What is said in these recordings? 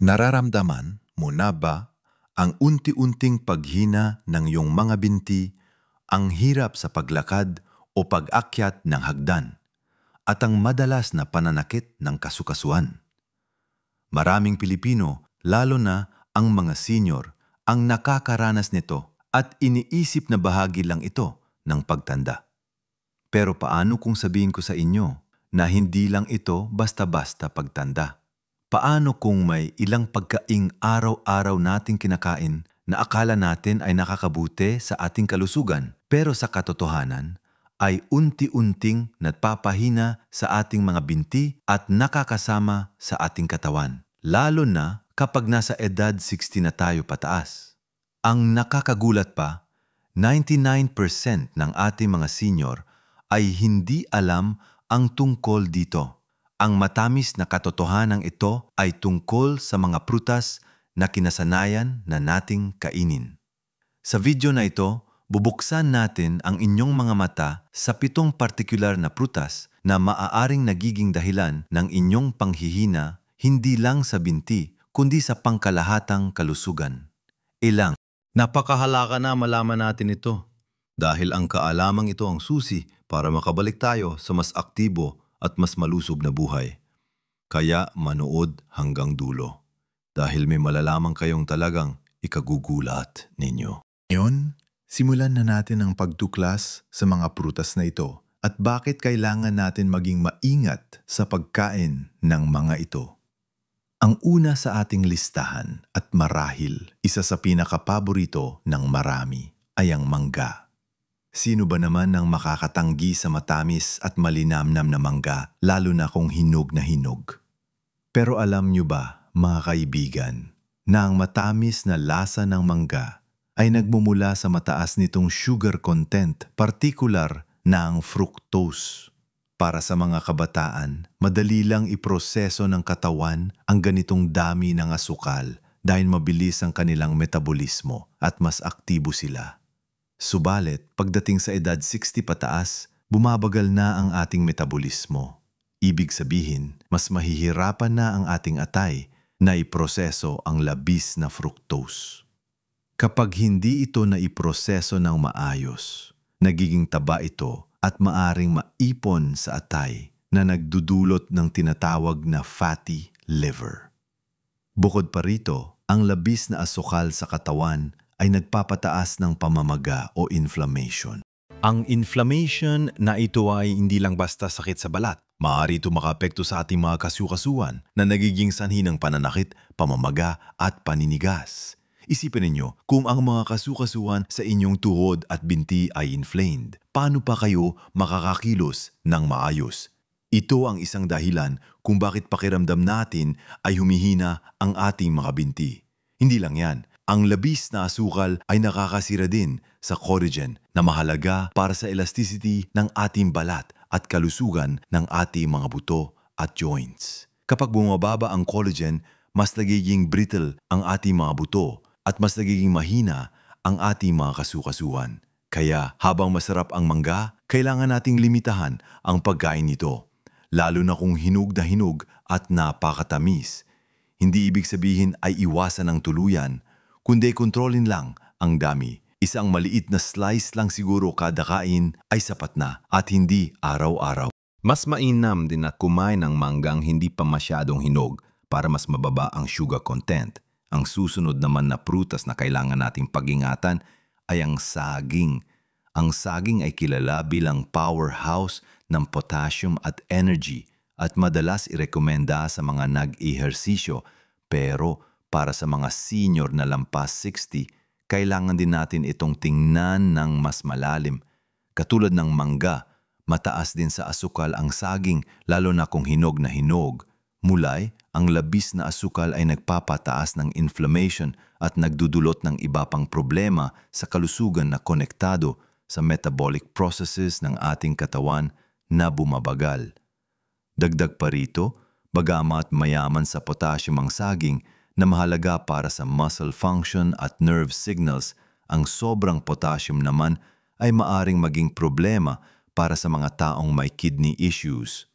Nararamdaman mo na ba ang unti-unting paghina ng iyong mga binti, ang hirap sa paglakad o pag-akyat ng hagdan, at ang madalas na pananakit ng kasukasuan? Maraming Pilipino, lalo na ang mga senior, ang nakakaranas nito at iniisip na bahagi lang ito ng pagtanda. Pero paano kung sabihin ko sa inyo na hindi lang ito basta-basta pagtanda? Paano kung may ilang pagkaing araw-araw nating kinakain na akala natin ay nakakabuti sa ating kalusugan, pero sa katotohanan ay unti-unting nagpapahina sa ating mga binti at nakakasama sa ating katawan, lalo na kapag nasa edad 60 na tayo pataas. Ang nakakagulat pa, 99% ng ating mga senior ay hindi alam ang tungkol dito. Ang matamis na katotohanan ito ay tungkol sa mga prutas na kinasanayan na nating kainin. Sa video na ito, bubuksan natin ang inyong mga mata sa 7 partikular na prutas na maaaring nagiging dahilan ng inyong panghihina hindi lang sa binti, kundi sa pangkalahatang kalusugan. Ilang. Napakahalaga na malaman natin ito dahil ang kaalamang ito ang susi para makabalik tayo sa mas aktibo at mas malusob na buhay. Kaya manood hanggang dulo dahil may malalaman kayong talagang ikagugulat ninyo. Ngayon, simulan na natin ang pagtuklas sa mga prutas na ito at bakit kailangan natin maging maingat sa pagkain ng mga ito. Ang una sa ating listahan at marahil isa sa pinakapaborito ng marami ay ang mangga. Sino ba naman ang makakatanggi sa matamis at malinamnam na mangga, lalo na kung hinog na hinog? Pero alam nyo ba, mga kaibigan, na ang matamis na lasa ng mangga ay nagmumula sa mataas nitong sugar content, partikular na ang fructose. Para sa mga kabataan, madali lang iproseso ng katawan ang ganitong dami ng asukal dahil mabilis ang kanilang metabolismo at mas aktibo sila. Subalit, pagdating sa edad 60 pataas, bumabagal na ang ating metabolismo. Ibig sabihin, mas mahihirapan na ang ating atay na iproseso ang labis na fructose. Kapag hindi ito na iproseso ng maayos, nagiging taba ito at maaring maipon sa atay na nagdudulot ng tinatawag na fatty liver. Bukod pa rito, ang labis na asukal sa katawan ay nagpapataas ng pamamaga o inflammation. Ang inflammation na ito ay hindi lang basta sakit sa balat. Maaari ito makaapekto sa ating mga kasukasuan na nagiging sanhi ng pananakit, pamamaga at paninigas. Isipin ninyo, kung ang mga kasukasuan sa inyong tuhod at binti ay inflamed, paano pa kayo makakakilos ng maayos? Ito ang isang dahilan kung bakit pakiramdam natin ay humihina ang ating mga binti. Hindi lang yan. Ang labis na asukal ay nakakasira din sa collagen na mahalaga para sa elasticity ng ating balat at kalusugan ng ating mga buto at joints. Kapag bumababa ang collagen, mas nagiging brittle ang ating mga buto at mas nagiging mahina ang ating mga kasukasuan. Kaya habang masarap ang mangga, kailangan nating limitahan ang pagkain nito, lalo na kung hinog na hinog at napakatamis. Hindi ibig sabihin ay iwasan ng tuluyan, kundi kontrolin lang ang dami. Isang maliit na slice lang siguro kada kain ay sapat na at hindi araw-araw. Mas mainam din na kumain ng manggang hindi pa masyadong hinog para mas mababa ang sugar content. Ang susunod naman na prutas na kailangan nating pag-ingatan ay ang saging. Ang saging ay kilala bilang powerhouse ng potassium at energy at madalas irekomenda sa mga nag-ehersisyo, pero para sa mga senior na lampas 60, kailangan din natin itong tingnan ng mas malalim. Katulad ng mangga, mataas din sa asukal ang saging lalo na kung hinog na hinog. Mulay, ang labis na asukal ay nagpapataas ng inflammation at nagdudulot ng iba pang problema sa kalusugan na konektado sa metabolic processes ng ating katawan na bumabagal. Dagdag pa rito, bagamat mayaman sa potassium ang saging, na mahalaga para sa muscle function at nerve signals, ang sobrang potassium naman ay maaring maging problema para sa mga taong may kidney issues.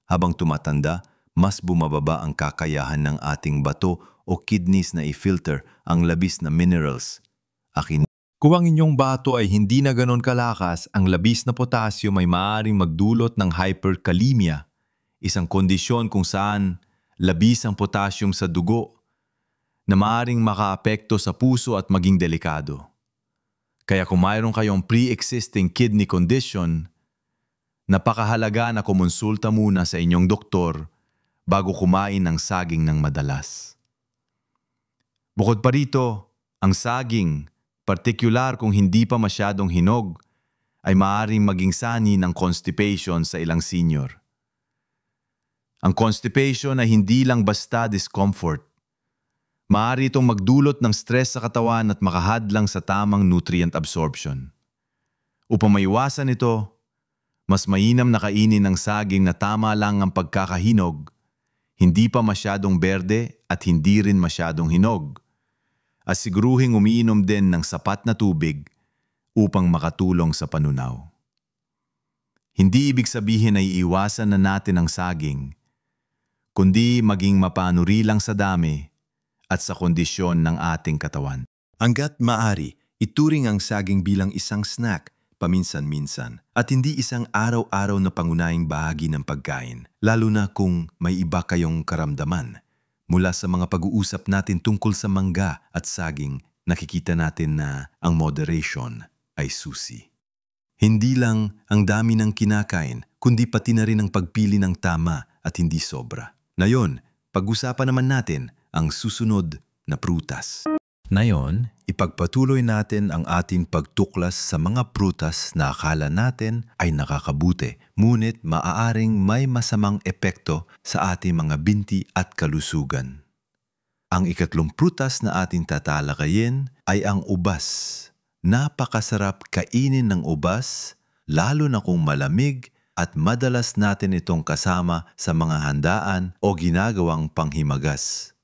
Habang tumatanda, mas bumababa ang kakayahan ng ating bato o kidneys na i-filter ang labis na minerals. Kung ang inyong bato ay hindi na ganon kalakas, ang labis na potassium ay maaaring magdulot ng hyperkalemia, isang kondisyon kung saan labis ang potassium sa dugo na maaaring makaapekto sa puso at maging delikado. Kaya kung mayroon kayong pre-existing kidney condition, napakahalaga na kumonsulta muna sa inyong doktor bago kumain ng saging ng madalas. Bukod pa rito, ang saging, partikular kung hindi pa masyadong hinog, ay maaaring maging sani ng constipation sa ilang senior. Ang constipation ay hindi lang basta discomfort. Maaari itong magdulot ng stress sa katawan at makahadlang sa tamang nutrient absorption. Upang maiwasan ito, mas mainam na kainin ng saging na tama lang ang pagkakahinog, hindi pa masyadong berde at hindi rin masyadong hinog. At siguruhing umiinom din ng sapat na tubig upang makatulong sa panunaw. Hindi ibig sabihin ay iiwasan na natin ang saging, kundi maging mapanuri lang sa dami at sa kondisyon ng ating katawan. Hangga't maaari, ituring ang saging bilang isang snack, paminsan-minsan, at hindi isang araw-araw na pangunahing bahagi ng pagkain, lalo na kung may iba kayong karamdaman. Mula sa mga pag-uusap natin tungkol sa mangga at saging, nakikita natin na ang moderation ay susi. Hindi lang ang dami ng kinakain, kundi pati na rin ang pagpili ng tama at hindi sobra. Ngayon, pag-usapan naman natin ang susunod na prutas. Ngayon, ipagpatuloy natin ang ating pagtuklas sa mga prutas na akala natin ay nakakabuti, ngunit maaaring may masamang epekto sa ating mga binti at kalusugan. Ang ikatlong prutas na ating tatalakayin ay ang ubas. Napakasarap kainin ng ubas, lalo na kung malamig at madalas natin itong kasama sa mga handaan o ginagawang panghimagas.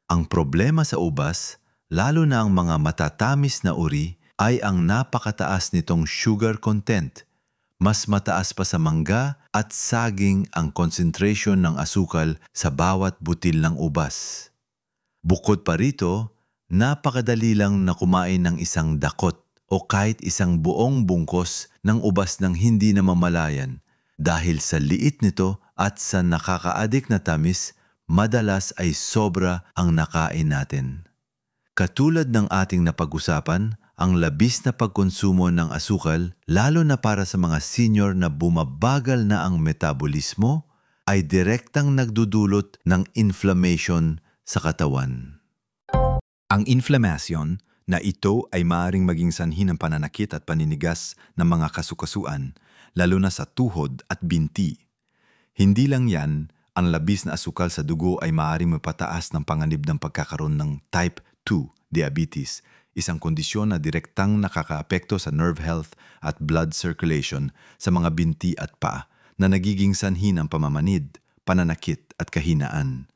Ang problema sa ubas, lalo na ang mga matatamis na uri, ay ang napakataas nitong sugar content. Mas mataas pa sa mangga at saging ang concentration ng asukal sa bawat butil ng ubas. Bukod pa rito, napakadali lang na kumain ng isang dakot o kahit isang buong bungkos ng ubas ng hindi namamalayan dahil sa liit nito at sa nakakaadik na tamis, madalas ay sobra ang nakain natin. Katulad ng ating napag-usapan, ang labis na pagkonsumo ng asukal, lalo na para sa mga senior na bumabagal na ang metabolismo, ay direktang nagdudulot ng inflammation sa katawan. Ang inflammation na ito ay maaaring maging sanhi ng pananakit at paninigas ng mga kasukasuan, lalo na sa tuhod at binti. Hindi lang yan, ang labis na asukal sa dugo ay maaaring mapataas ng panganib ng pagkakaroon ng type 2 diabetes, isang kondisyon na direktang nakakaapekto sa nerve health at blood circulation sa mga binti at paa na nagiging sanhi ng pamamanid, pananakit at kahinaan.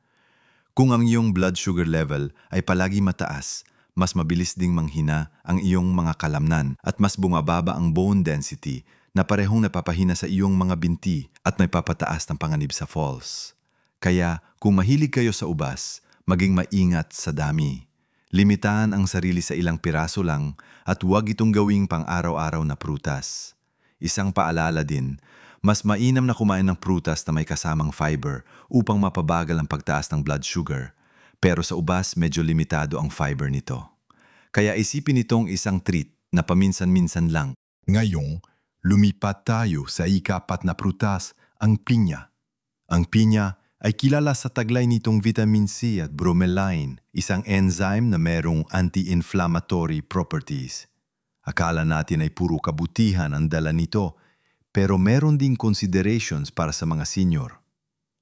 Kung ang iyong blood sugar level ay palagi mataas, mas mabilis ding manghina ang iyong mga kalamnan at mas bumababa ang bone density na parehong napapahina sa iyong mga binti at may papataas ng panganib sa falls. Kaya kung mahilig kayo sa ubas, maging maingat sa dami. Limitahan ang sarili sa ilang piraso lang at huwag itong gawing pang-araw-araw na prutas. Isang paalala din, mas mainam na kumain ng prutas na may kasamang fiber upang mapabagal ang pagtaas ng blood sugar. Pero sa ubas, medyo limitado ang fiber nito. Kaya isipin itong isang treat na paminsan-minsan lang. Ngayong, lumipat tayo sa ika-4 na prutas, ang pinya. Ang pinya ay kilala sa taglay nitong vitamin C at bromelain, isang enzyme na merong anti-inflammatory properties. Akala natin ay puro kabutihan ang dala nito, pero meron ding considerations para sa mga senior.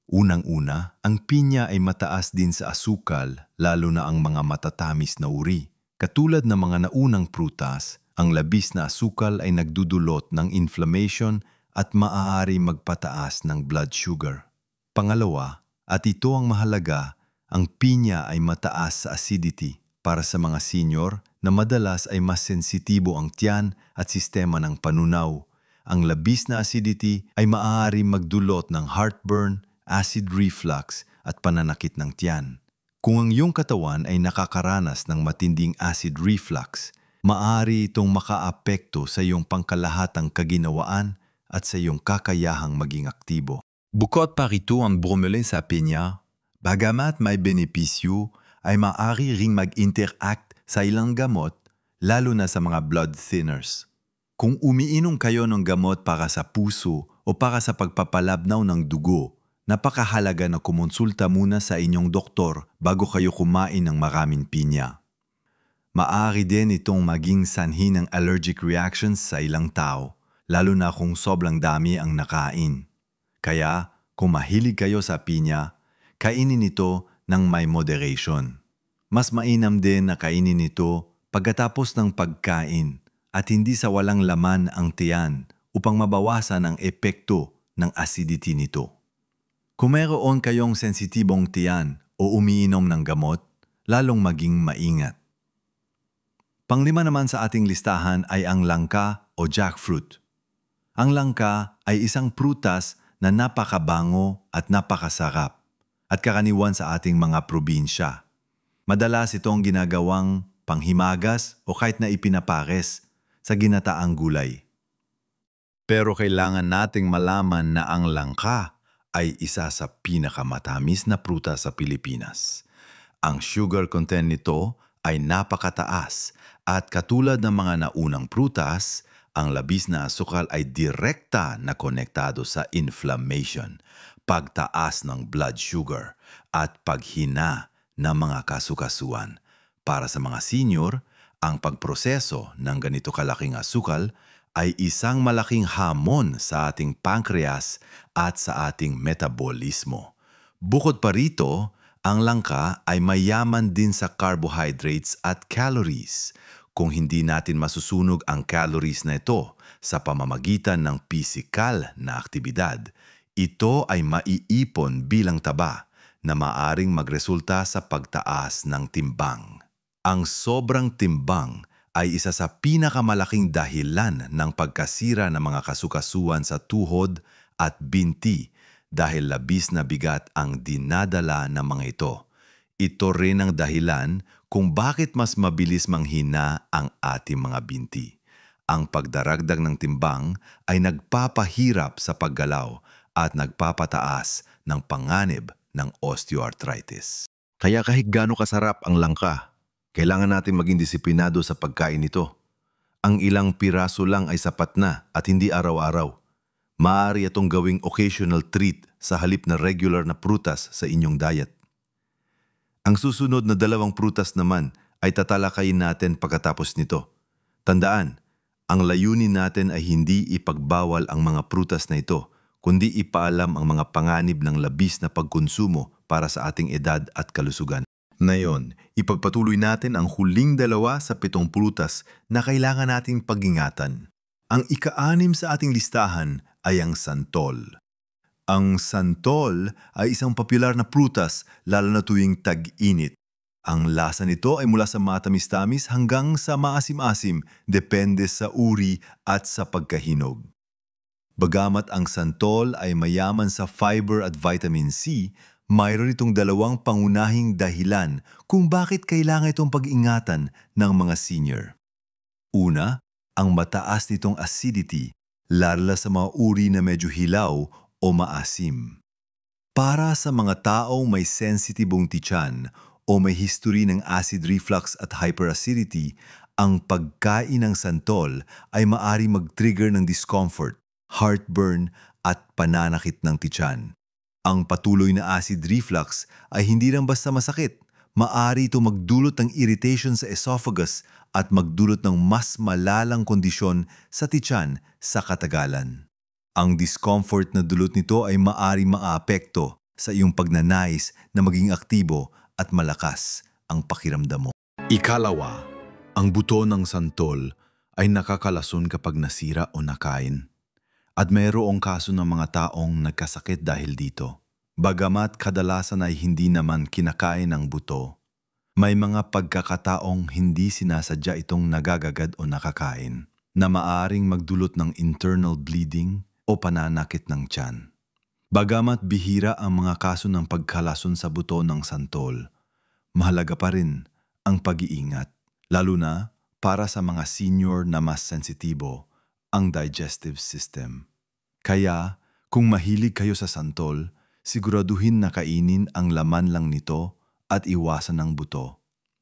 Unang-una, ang pinya ay mataas din sa asukal, lalo na ang mga matatamis na uri. Katulad ng mga naunang prutas, ang labis na asukal ay nagdudulot ng inflammation at maaari magpataas ng blood sugar. Pangalawa, at ito ang mahalaga, ang pinya ay mataas sa acidity para sa mga senior na madalas ay mas sensitibo ang tiyan at sistema ng panunaw. Ang labis na acidity ay maaari magdulot ng heartburn, acid reflux at pananakit ng tiyan. Kung ang iyong katawan ay nakakaranas ng matinding acid reflux, maaari itong makaapekto sa iyong pangkalahatang kaginawaan at sa iyong kakayahang maging aktibo. Bukod pa rito ang bromelain sa pinya, bagamat may benepisyo, ay maaari ring mag-interact sa ilang gamot, lalo na sa mga blood thinners. Kung umiinom kayo ng gamot para sa puso o para sa pagpapalabnaw ng dugo, napakahalaga na kumonsulta muna sa inyong doktor bago kayo kumain ng maraming pinya. Maaari din itong maging sanhi ng allergic reactions sa ilang tao, lalo na kung sobrang dami ang nakain. Kaya, kung mahilig kayo sa pinya, kainin ito ng may moderation. Mas mainam din na kainin ito pagkatapos ng pagkain at hindi sa walang laman ang tiyan upang mabawasan ang epekto ng acidity nito. Kung mayroon kayong sensitibong tiyan o umiinom ng gamot, lalong maging maingat. Panglima naman sa ating listahan ay ang langka o jackfruit. Ang langka ay isang prutas na napakabango at napakasarap at karaniwan sa ating mga probinsya. Madalas itong ginagawang panghimagas o kahit na ipinapares sa ginataang gulay. Pero kailangan nating malaman na ang langka ay isa sa pinakamatamis na prutas sa Pilipinas. Ang sugar content nito ay napakataas at katulad ng mga naunang prutas, ang labis na asukal ay direkta na konektado sa inflammation, pagtaas ng blood sugar at paghina ng mga kasukasuan. Para sa mga senior, ang pagproseso ng ganito kalaking asukal ay isang malaking hamon sa ating pancreas at sa ating metabolismo. Bukod pa rito, ang langka ay mayaman din sa carbohydrates at calories. Kung hindi natin masusunog ang calories na ito sa pamamagitan ng pisikal na aktibidad, ito ay maiipon bilang taba na maaring magresulta sa pagtaas ng timbang. Ang sobrang timbang ay isa sa pinakamalaking dahilan ng pagkasira ng mga kasukasuan sa tuhod at binti dahil labis na bigat ang dinadala ng mga ito. Ito rin ang dahilan kung bakit mas mabilis manghina ang ating mga binti. Ang pagdaragdag ng timbang ay nagpapahirap sa paggalaw at nagpapataas ng panganib ng osteoarthritis. Kaya kahit gaano kasarap ang langka, kailangan natin maging disiplinado sa pagkain nito. Ang ilang piraso lang ay sapat na at hindi araw-araw. Maaari itong gawing occasional treat sa halip na regular na prutas sa inyong diet. Ang susunod na 2 prutas naman ay tatalakayin natin pagkatapos nito. Tandaan, ang layunin natin ay hindi ipagbawal ang mga prutas na ito, kundi ipaalam ang mga panganib ng labis na pagkonsumo para sa ating edad at kalusugan. Ngayon, ipagpatuloy natin ang huling 2 sa 7 prutas na kailangan nating pag-ingatan. Ang ika-6 sa ating listahan ay ang santol. Ang santol ay isang popular na prutas lalo na tuwing tag-init. Ang lasa nito ay mula sa matamis-tamis hanggang sa maasim-asim, depende sa uri at sa pagkahinog. Bagamat ang santol ay mayaman sa fiber at vitamin C, mayroon itong 2 pangunahing dahilan kung bakit kailangan itong pag-ingatan ng mga senior. Una, ang mataas nitong acidity, lalo sa mga uri na medyo hilaw o maasim. Para sa mga taong may sensitibong tiyan o may history ng acid reflux at hyperacidity, ang pagkain ng santol ay maaari mag-trigger ng discomfort, heartburn at pananakit ng tiyan. Ang patuloy na acid reflux ay hindi lang basta masakit. Maaari ito magdulot ng irritation sa esophagus at magdulot ng mas malalang kondisyon sa tiyan sa katagalan. Ang discomfort na dulot nito ay maaari maapekto sa iyong pagnanais na maging aktibo at malakas ang pakiramdam mo. Ikalawa, ang buto ng santol ay nakakalason kapag nasira o nakain. At mayroong kaso ng mga taong nagkasakit dahil dito. Bagamat kadalasan ay hindi naman kinakain ng buto, may mga pagkakataong hindi sinasadya itong nagagagad o nakakain na maaring magdulot ng internal bleeding o pananakit ng tiyan. Bagamat bihira ang mga kaso ng pagkalason sa buto ng santol, mahalaga pa rin ang pag-iingat, lalo na para sa mga senior na mas sensitibo ang digestive system. Kaya, kung mahilig kayo sa santol, siguraduhin na kainin ang laman lang nito at iwasan ang buto.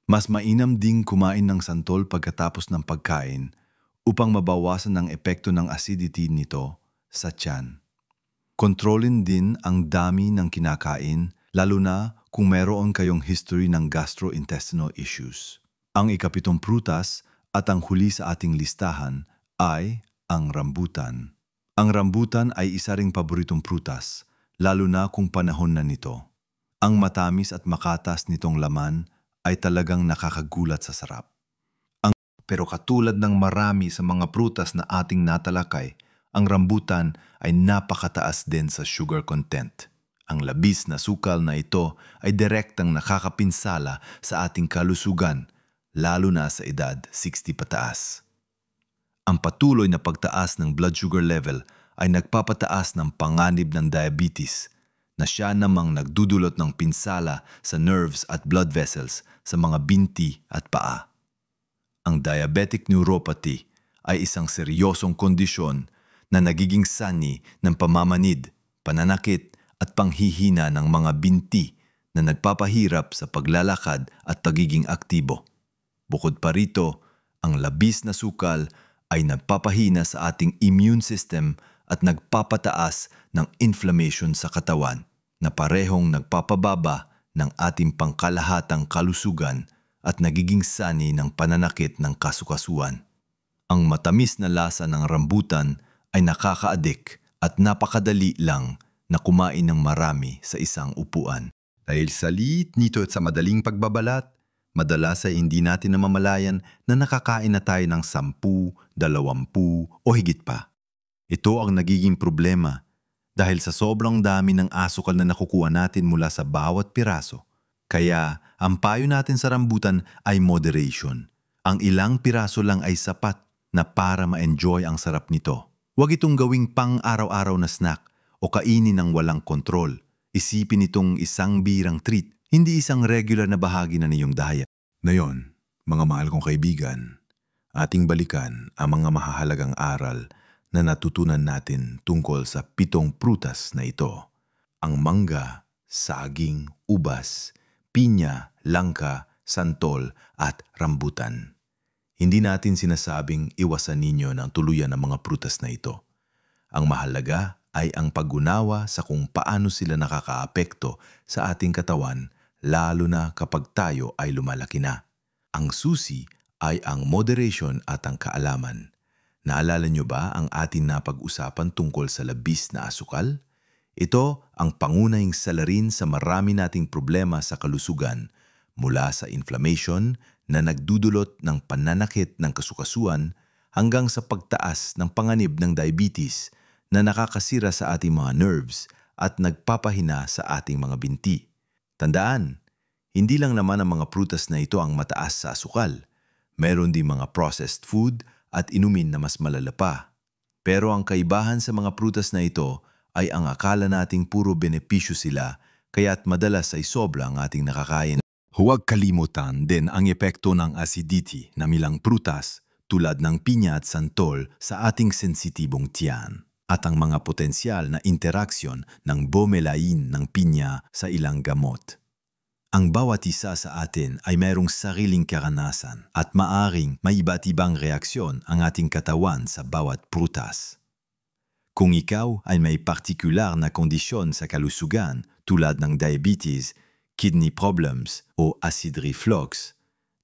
Mas mainam ding kumain ng santol pagkatapos ng pagkain upang mabawasan ang epekto ng acidity nito sa tiyan. Kontrolin din ang dami ng kinakain, lalo na kung meron kayong history ng gastrointestinal issues. Ang ikapitong prutas at ang huli sa ating listahan ay ang rambutan. Ang rambutan ay isa ring paboritong prutas, lalo na kung panahon na nito. Ang matamis at makatas nitong laman ay talagang nakakagulat sa sarap. Pero katulad ng marami sa mga prutas na ating natalakay, ang rambutan ay napakataas din sa sugar content. Ang labis na sukal na ito ay direktang nakakapinsala sa ating kalusugan, lalo na sa edad 60 pataas. Ang patuloy na pagtaas ng blood sugar level ay nagpapataas ng panganib ng diabetes, na siya namang nagdudulot ng pinsala sa nerves at blood vessels sa mga binti at paa. Ang diabetic neuropathy ay isang seryosong kondisyon na nagiging sanhi ng pamamanid, pananakit at panghihina ng mga binti na nagpapahirap sa paglalakad at pagiging aktibo. Bukod pa rito, ang labis na sukal ay nagpapahina sa ating immune system at nagpapataas ng inflammation sa katawan na parehong nagpapababa ng ating pangkalahatang kalusugan at nagiging sanhi ng pananakit ng kasukasuan. Ang matamis na lasa ng rambutan ay nakaka-addict at napakadali lang na kumain ng marami sa isang upuan. Dahil sa liit nito at sa madaling pagbabalat, madalas ay hindi natin namamalayan na nakakain na tayo ng 10, 20 o higit pa. Ito ang nagiging problema dahil sa sobrang dami ng asukal na nakukuha natin mula sa bawat piraso. Kaya ang payo natin sa rambutan ay moderation. Ang ilang piraso lang ay sapat na para ma-enjoy ang sarap nito. Huwag itong gawing pang-araw-araw na snack o kainin ng walang kontrol. Isipin itong isang birang treat, hindi isang regular na bahagi na niyong diet. Ngayon, mga mahal kong kaibigan, ating balikan ang mga mahahalagang aral na natutunan natin tungkol sa 7 prutas na ito. Ang mangga, saging, ubas, pinya, langka, santol at rambutan. Hindi natin sinasabing iwasan ninyo ng tuluyan ang mga prutas na ito. Ang mahalaga ay ang pag-unawa sa kung paano sila nakakaapekto sa ating katawan, lalo na kapag tayo ay lumalaki na. Ang susi ay ang moderation at ang kaalaman. Naalala nyo ba ang ating napag-usapan tungkol sa labis na asukal? Ito ang pangunahing salarin sa marami nating problema sa kalusugan, mula sa inflammation na nagdudulot ng pananakit ng kasukasuan hanggang sa pagtaas ng panganib ng diabetes na nakakasira sa ating mga nerves at nagpapahina sa ating mga binti. Tandaan, hindi lang naman ang mga prutas na ito ang mataas sa asukal. Meron din mga processed food at inumin na mas malala pa. Pero ang kaibahan sa mga prutas na ito ay ang akala nating puro benepisyo sila, kaya't madalas ay sobra ang ating nakakain. Huwag kalimutan din ang epekto ng acidity na milang prutas tulad ng pinya at santol sa ating sensitibong tiyan at ang mga potensyal na interaksyon ng bromelain ng pinya sa ilang gamot. Ang bawat isa sa atin ay mayroong sariling karanasan at maaring may iba't ibang reaksyon ang ating katawan sa bawat prutas. Kung ikaw ay may partikular na kondisyon sa kalusugan tulad ng diabetes, kidney problems o acid reflux,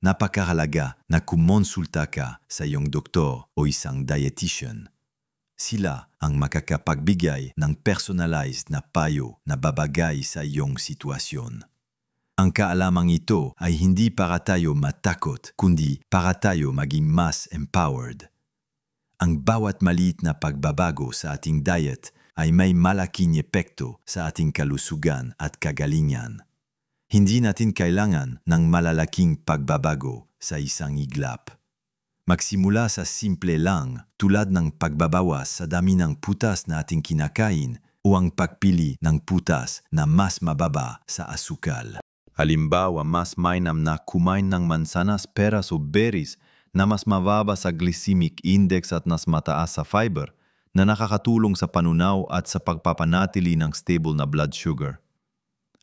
napakahalaga na kumonsulta ka sa iyong doktor o isang dietitian. Sila ang makakapagbigay ng personalized na payo na babagay sa iyong sitwasyon. Ang kaalamang ito ay hindi para tayo matakot, kundi para tayo maging mas empowered. Ang bawat maliit na pagbabago sa ating diet ay may malaking epekto sa ating kalusugan at kagalingan. Hindi natin kailangan ng malalaking pagbabago sa isang iglap. Magsimula sa simple lang tulad ng pagbabawas sa dami ng putas na ating kinakain o ang pagpili ng putas na mas mababa sa asukal. Halimbawa, mas mainam na kumain ng mansanas, peras o berries na mas mababa sa glycemic index at mas mataas sa fiber na nakakatulong sa panunaw at sa pagpapanatili ng stable na blood sugar.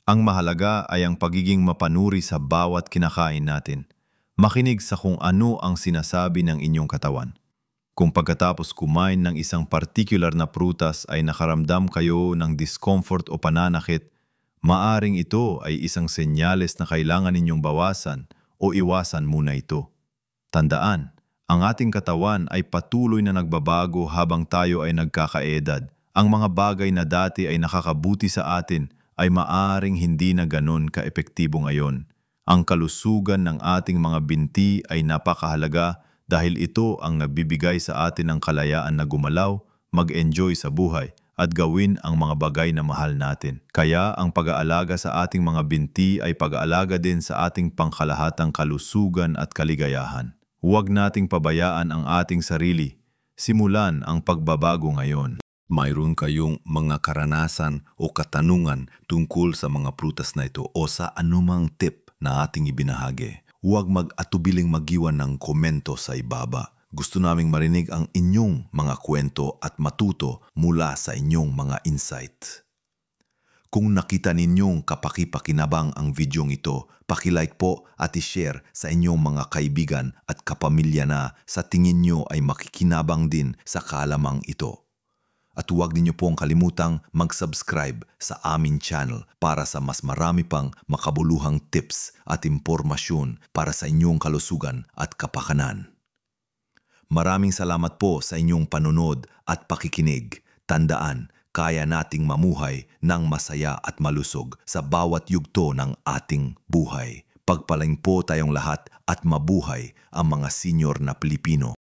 Ang mahalaga ay ang pagiging mapanuri sa bawat kinakain natin. Makinig sa kung ano ang sinasabi ng inyong katawan. Kung pagkatapos kumain ng isang particular na prutas ay nakaramdam kayo ng discomfort o pananakit, maaring ito ay isang senyales na kailangan ninyong bawasan o iwasan muna ito. Tandaan, ang ating katawan ay patuloy na nagbabago habang tayo ay nagkakaedad. Ang mga bagay na dati ay nakakabuti sa atin ay maaring hindi na ganon kaepektibo ngayon. Ang kalusugan ng ating mga binti ay napakahalaga dahil ito ang nagbibigay sa atin ng kalayaan na gumalaw, mag-enjoy sa buhay at gawin ang mga bagay na mahal natin. Kaya ang pag-aalaga sa ating mga binti ay pag-aalaga din sa ating pangkalahatang kalusugan at kaligayahan. Huwag nating pabayaan ang ating sarili. Simulan ang pagbabago ngayon. Mayroon kayong mga karanasan o katanungan tungkol sa mga prutas na ito o sa anumang tip na ating ibinahagi. Huwag mag-atubiling mag-iwan ng komento sa ibaba. Gusto naming marinig ang inyong mga kwento at matuto mula sa inyong mga insight. Kung nakita ninyong kapaki-pakinabang ang videong ito, paki-like po at i-share sa inyong mga kaibigan at kapamilya na sa tingin nyo ay makikinabang din sa kalamang ito. At huwag ninyo pong kalimutang mag-subscribe sa aming channel para sa mas marami pang makabuluhang tips at impormasyon para sa inyong kalusugan at kapakanan. Maraming salamat po sa inyong panunod at pakikinig. Tandaan, kaya nating mamuhay ng masaya at malusog sa bawat yugto ng ating buhay. Pagpalain po tayong lahat at mabuhay ang mga senior na Pilipino.